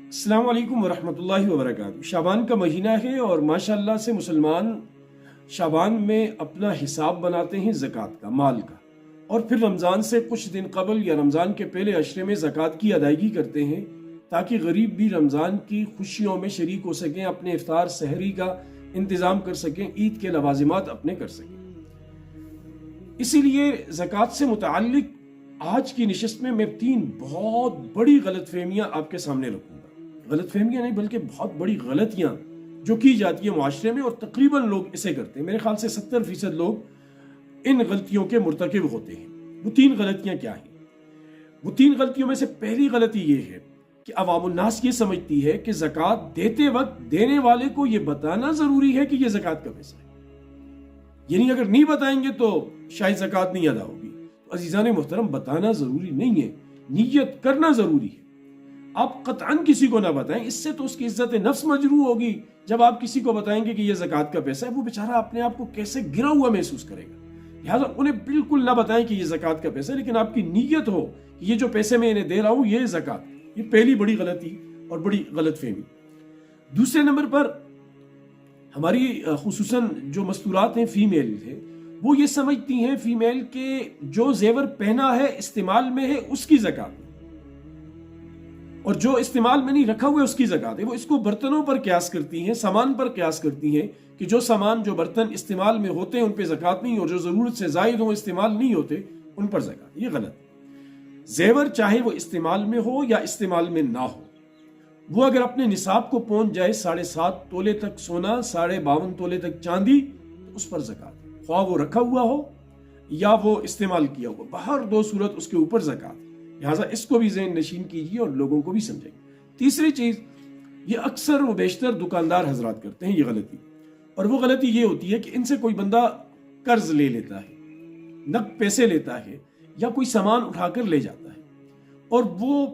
السلام علیکم ورحمۃ اللہ وبرکاتہ۔ شعبان کا مہینہ ہے اور ماشاءاللہ سے مسلمان شعبان میں اپنا حساب بناتے ہیں زکوٰۃ کا، مال کا، اور پھر رمضان سے کچھ دن قبل یا رمضان کے پہلے عشرے میں زکوٰۃ کی ادائیگی کرتے ہیں تاکہ غریب بھی رمضان کی خوشیوں میں شریک ہو سکیں، اپنے افطار سحری کا انتظام کر سکیں، عید کے لوازمات اپنے کر سکیں۔ اسی لیے زکوٰۃ سے متعلق آج کی نشست میں 3 بہت بڑی غلط فہمیاں آپ کے سامنے رکھوں گا۔ غلط فہمیاں نہیں بلکہ بہت بڑی غلطیاں جو کی جاتی ہیں معاشرے میں، اور تقریباً لوگ اسے کرتے ہیں۔ میرے خیال سے 70% لوگ ان غلطیوں کے مرتکب ہوتے ہیں۔ وہ 3 غلطیاں کیا ہیں؟ وہ 3 غلطیوں میں سے پہلی غلطی یہ ہے کہ عوام الناس یہ سمجھتی ہے کہ زکوٰۃ دیتے وقت دینے والے کو یہ بتانا ضروری ہے کہ یہ زکوٰۃ کا پیسہ ہے، یعنی اگر نہیں بتائیں گے تو شاید زکوٰۃ نہیں ادا ہوگی۔ تو عزیزان محترم، بتانا ضروری نہیں ہے، نیت کرنا ضروری ہے۔ آپ قطعاً کسی کو نہ بتائیں، اس سے تو اس کی عزت نفس مجروح ہوگی۔ جب آپ کسی کو بتائیں گے کہ یہ زکوٰۃ کا پیسہ ہے، وہ بیچارہ اپنے آپ کو کیسے گرا ہوا محسوس کرے گا۔ لہٰذا انہیں بالکل نہ بتائیں کہ یہ زکوٰۃ کا پیسہ ہے، لیکن آپ کی نیت ہو کہ یہ جو پیسے میں انہیں دے رہا ہوں یہ زکوٰۃ۔ یہ پہلی بڑی غلطی اور بڑی غلط فہمی۔ دوسرے نمبر پر ہماری خصوصاً جو مستورات ہیں، فیمیل ہے، وہ یہ سمجھتی ہیں فیمیل کے جو زیور پہنا ہے استعمال میں ہے اس کی زکوٰۃ ہے، اور جو استعمال میں نہیں رکھا ہوا ہے اس کی زکوٰۃ ہے۔ وہ اس کو برتنوں پر قیاس کرتی ہیں، سامان پر قیاس کرتی ہیں کہ جو سامان جو برتن استعمال میں ہوتے ہیں ان پہ زکوٰۃ نہیں، اور جو ضرورت سے زائد ہوں استعمال نہیں ہوتے ان پر زکوٰۃ۔ یہ غلط ہے۔ زیور چاہے وہ استعمال میں ہو یا استعمال میں نہ ہو، وہ اگر اپنے نصاب کو پہنچ جائے 7.5 تولے تک سونا، 52.5 تولے تک چاندی، تو اس پر زکوٰۃ ہے، خواہ وہ رکھا ہوا ہو یا وہ استعمال کیا ہوا، بہر 2 صورت اس کے اوپر زکوٰۃ ہے۔ لہٰذا اس کو بھی ذہن نشین کیجیے اور لوگوں کو بھی سمجھائیے۔ تیسری چیز، یہ اکثر و بیشتر دکاندار حضرات کرتے ہیں یہ غلطی، اور وہ غلطی یہ ہوتی ہے کہ ان سے کوئی بندہ قرض لے لیتا ہے، نقد پیسے لیتا ہے یا کوئی سامان اٹھا کر لے جاتا ہے، اور وہ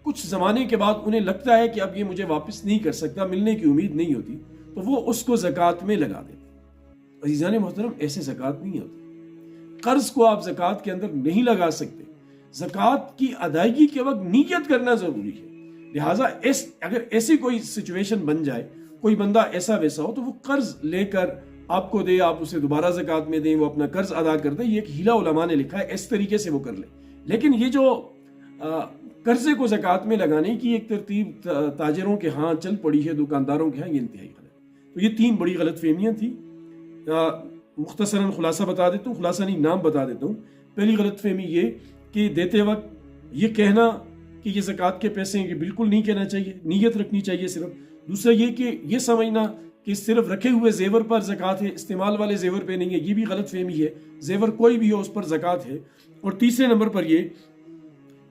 کچھ زمانے کے بعد انہیں لگتا ہے کہ اب یہ مجھے واپس نہیں کر سکتا، ملنے کی امید نہیں ہوتی، تو وہ اس کو زکوٰۃ میں لگا دیتے۔ عزیزان محترم، ایسے زکوٰۃ نہیں ہوتی۔ قرض کو آپ زکوٰۃ کے اندر نہیں لگا سکتے۔ زکوٰۃ کی ادائیگی کے وقت نیت کرنا ضروری ہے۔ لہٰذا اگر ایسی کوئی سچویشن بن جائے، کوئی بندہ ایسا ویسا ہو، تو وہ قرض لے کر آپ کو دے، آپ اسے دوبارہ زکوٰۃ میں دیں، وہ اپنا قرض ادا کر دے، یہ ایک ہیلا علماء نے لکھا ہے، اس طریقے سے وہ کر لے۔ لیکن یہ جو قرضے کو زکوٰۃ میں لگانے کی ایک ترتیب تاجروں کے ہاں چل پڑی ہے، دکانداروں کے ہاں، یہ انتہائی غلط ہے۔ تو یہ 3 بڑی غلط فہمیاں تھیں۔ مختصراً خلاصہ بتا دیتا ہوں، خلاصہ نہیں نام بتا دیتا ہوں۔ پہلی غلط فہمی یہ کہ دیتے وقت یہ کہنا کہ یہ زکوٰۃ کے پیسے ہیں، یہ بالکل نہیں کہنا چاہیے، نیت رکھنی چاہیے صرف۔ دوسرا یہ کہ یہ سمجھنا کہ صرف رکھے ہوئے زیور پر زکوٰۃ ہے، استعمال والے زیور پہ نہیں ہے، یہ بھی غلط فہمی ہے۔ زیور کوئی بھی ہو اس پر زکوٰۃ ہے۔ اور تیسرے نمبر پر یہ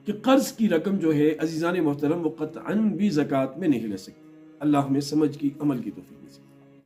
کہ قرض کی رقم جو ہے عزیزان محترم وہ قطعاً بھی زکوٰۃ میں نہیں لے سکتی۔ اللہ ہمیں سمجھ کی عمل کی توفیق دے۔